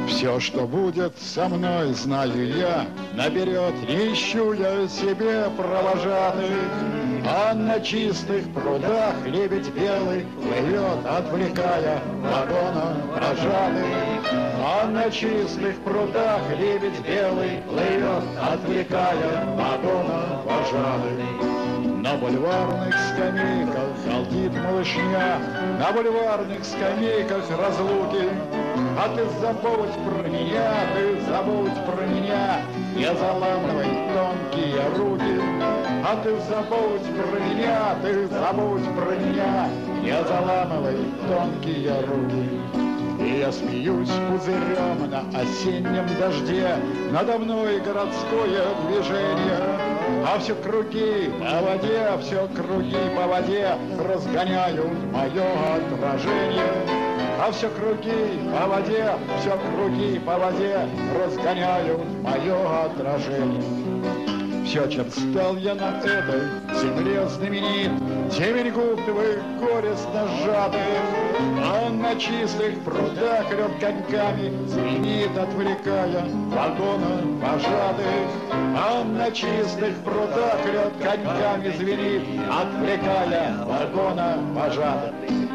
Все, что будет со мной, знаю я, наперед не ищу я себе провожатых. А на чистых прудах лебедь белый плывет, отвлекая вагона прожатых. А на чистых прудах лебедь белый плывет, отвлекая вагона вожатых. На бульварных скамейках галдит малышня, на бульварных скамейках разлуки. А ты забудь про меня, ты забудь про меня, не заламывай тонкие руки. А ты забудь про меня, ты забудь про меня, не заламывай тонкие руки. И я смеюсь пузырем на осеннем дожде, надо мной городское движение. А все круги по воде, все круги по воде разгоняют мое отражение. А все круги по воде, все круги по воде разгоняют мое отражение. Все, чем стал я на этой земле знаменит, темень губ твоих горестно сжатых, а на чистых прудах лед коньками звенит, отвлекая вагона вожатых. А на чистых прудах лед коньками звенит, отвлекая вагона вожатых.